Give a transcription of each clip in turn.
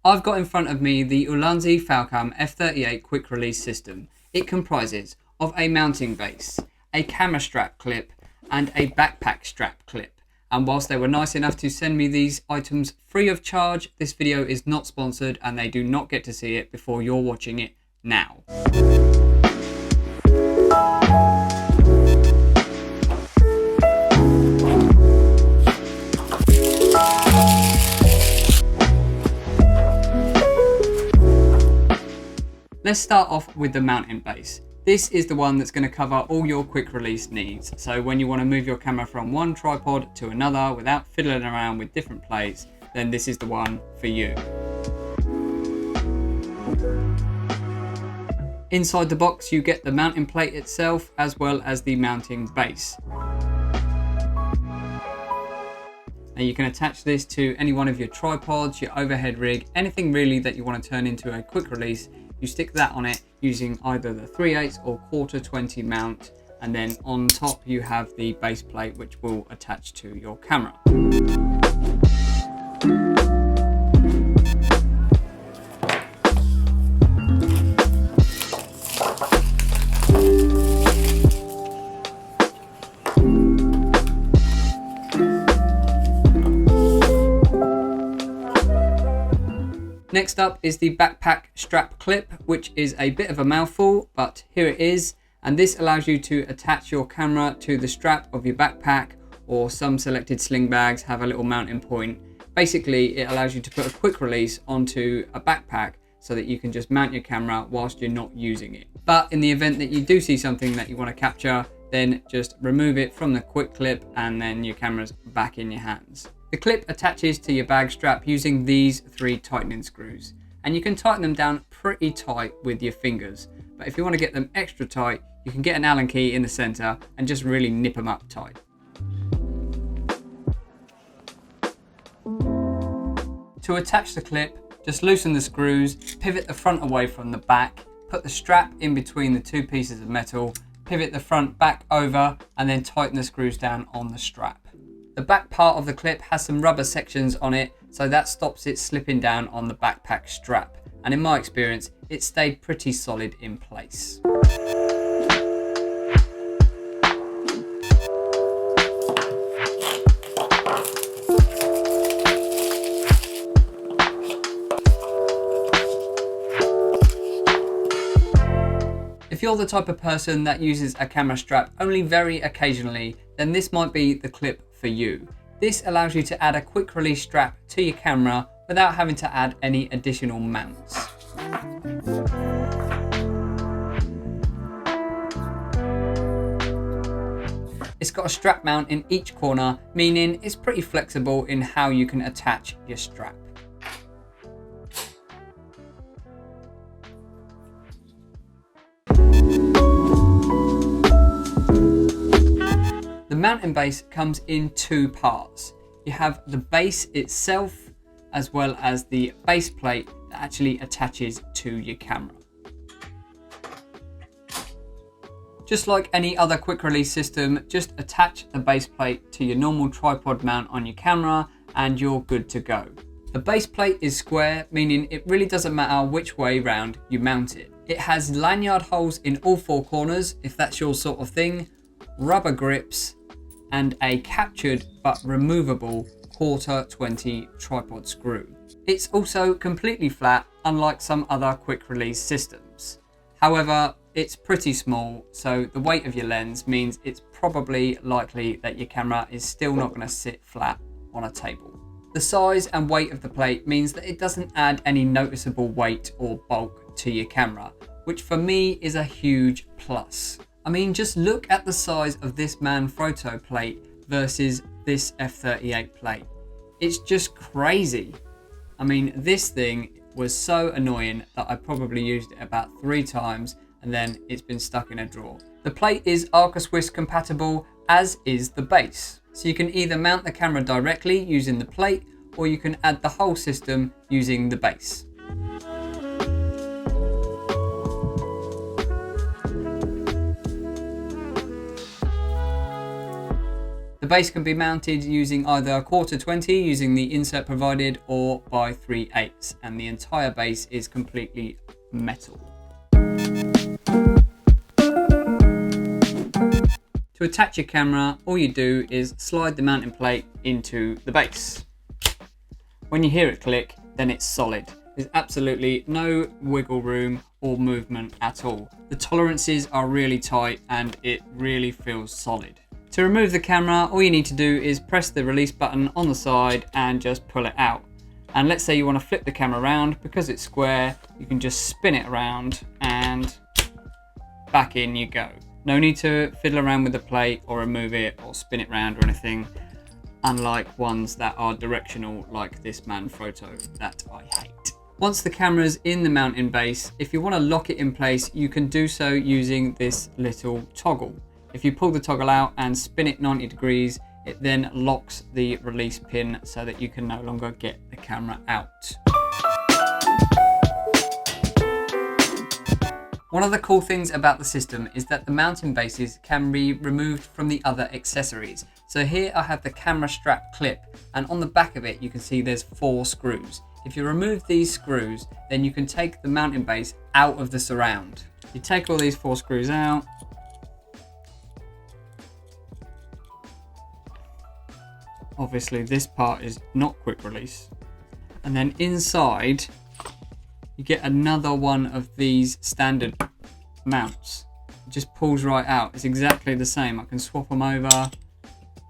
I've got in front of me the Ulanzi Flacam F38 quick release system. It comprises of a mounting base, a camera strap clip and a backpack strap clip. And whilst they were nice enough to send me these items free of charge, this video is not sponsored and they do not get to see it before you're watching it now. Let's start off with the mounting base. This is the one that's going to cover all your quick release needs. So when you want to move your camera from one tripod to another without fiddling around with different plates, then this is the one for you. Inside the box you get the mounting plate itself as well as the mounting base. Now you can attach this to any one of your tripods, your overhead rig, anything really that you want to turn into a quick release. You stick that on it using either the 3/8 or 1/4 20 mount, and then on top you have the base plate which will attach to your camera. Next up is the backpack strap clip, which is a bit of a mouthful, but here it is. And this allows you to attach your camera to the strap of your backpack, or some selected sling bags have a little mounting point. Basically, it allows you to put a quick release onto a backpack so that you can just mount your camera whilst you're not using it. But in the event that you do see something that you want to capture, then just remove it from the quick clip and then your camera's back in your hands. The clip attaches to your bag strap using these 3 tightening screws, and you can tighten them down pretty tight with your fingers, but if you want to get them extra tight, you can get an Allen key in the center and just really nip them up tight. To attach the clip, just loosen the screws, pivot the front away from the back, put the strap in between the 2 pieces of metal, pivot the front back over, and then tighten the screws down on the strap. The back part of the clip has some rubber sections on it, so that stops it slipping down on the backpack strap. And in my experience, it stayed pretty solid in place. If you're the type of person that uses a camera strap only very occasionally, then this might be the clip for you. This allows you to add a quick release strap to your camera without having to add any additional mounts. It's got a strap mount in each corner, meaning it's pretty flexible in how you can attach your strap. The mounting base comes in 2 parts. You have the base itself as well as the base plate that actually attaches to your camera. Just like any other quick release system, just attach the base plate to your normal tripod mount on your camera and you're good to go. The base plate is square, meaning it really doesn't matter which way round you mount it. It has lanyard holes in all 4 corners, if that's your sort of thing, rubber grips, and a captured but removable 1/4 20 tripod screw. It's also completely flat, unlike some other quick release systems. However, it's pretty small, so the weight of your lens means it's probably likely that your camera is still not going to sit flat on a table. The size and weight of the plate means that it doesn't add any noticeable weight or bulk to your camera, which for me is a huge plus. I mean, just look at the size of this Manfrotto plate versus this F38 plate. It's just crazy. I mean, this thing was so annoying that I probably used it about 3 times and then it's been stuck in a drawer. The plate is Arca Swiss compatible, as is the base. So you can either mount the camera directly using the plate, or you can add the whole system using the base. The base can be mounted using either a 1/4-20 using the insert provided, or by 3/8, and the entire base is completely metal. To attach your camera, all you do is slide the mounting plate into the base. When you hear it click, then it's solid. There's absolutely no wiggle room or movement at all. The tolerances are really tight and it really feels solid. To remove the camera, all you need to do is press the release button on the side and just pull it out. And let's say you want to flip the camera around, because it's square, you can just spin it around and back in you go. No need to fiddle around with the plate or remove it or spin it around or anything, unlike ones that are directional like this Manfrotto that I hate. Once the camera's in the mounting base, if you want to lock it in place, you can do so using this little toggle. If you pull the toggle out and spin it 90 degrees, it then locks the release pin so that you can no longer get the camera out. One of the cool things about the system is that the mounting bases can be removed from the other accessories. So here I have the camera strap clip, and on the back of it you can see there's 4 screws. If you remove these screws, then you can take the mounting base out of the surround. You take all these 4 screws out. Obviously this part is not quick release. And then inside you get another one of these standard mounts. It just pulls right out. It's exactly the same. I can swap them over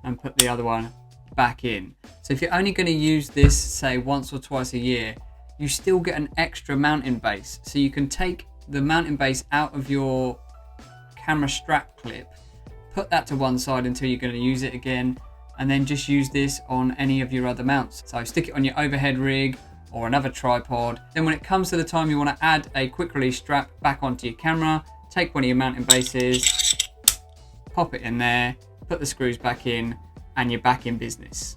and put the other one back in. So if you're only going to use this, say, once or twice a year, you still get an extra mounting base. So you can take the mounting base out of your camera strap clip, put that to one side until you're going to use it again, and then just use this on any of your other mounts. So stick it on your overhead rig or another tripod. Then when it comes to the time you want to add a quick release strap back onto your camera, take one of your mounting bases, pop it in there, put the screws back in, and you're back in business.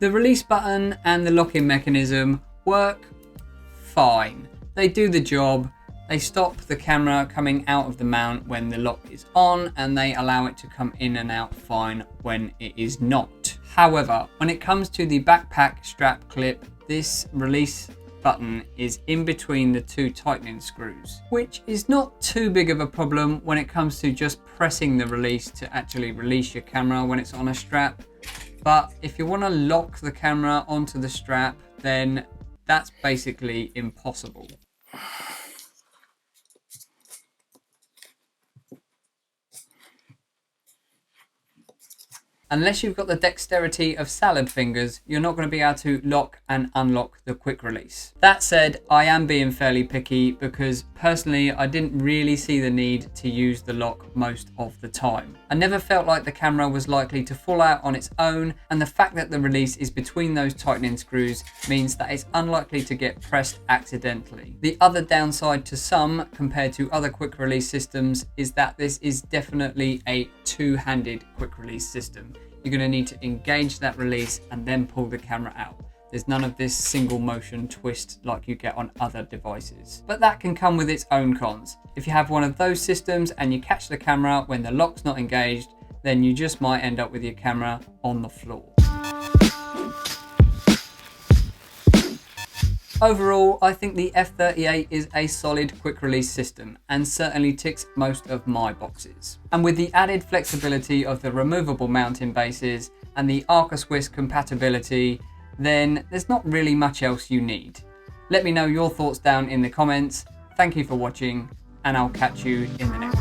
The release button and the lock-in mechanism work fine. They do the job. They stop the camera coming out of the mount when the lock is on, and they allow it to come in and out fine when it is not. However, when it comes to the backpack strap clip, this release button is in between the 2 tightening screws, which is not too big of a problem when it comes to just pressing the release to actually release your camera when it's on a strap. But if you want to lock the camera onto the strap, then that's basically impossible. Unless you've got the dexterity of salad fingers, you're not going to be able to lock and unlock the quick release. That said, I am being fairly picky because personally I didn't really see the need to use the lock most of the time. I never felt like the camera was likely to fall out on its own, and the fact that the release is between those tightening screws means that it's unlikely to get pressed accidentally. The other downside to some compared to other quick release systems is that this is definitely a two-handed quick release system. You're going to need to engage that release and then pull the camera out. There's none of this single motion twist like you get on other devices. But that can come with its own cons. If you have one of those systems and you catch the camera when the lock's not engaged, then you just might end up with your camera on the floor. Overall, I think the F38 is a solid quick release system and certainly ticks most of my boxes. And with the added flexibility of the removable mounting bases and the Arca Swiss compatibility, then there's not really much else you need. Let me know your thoughts down in the comments. Thank you for watching, and I'll catch you in the next one.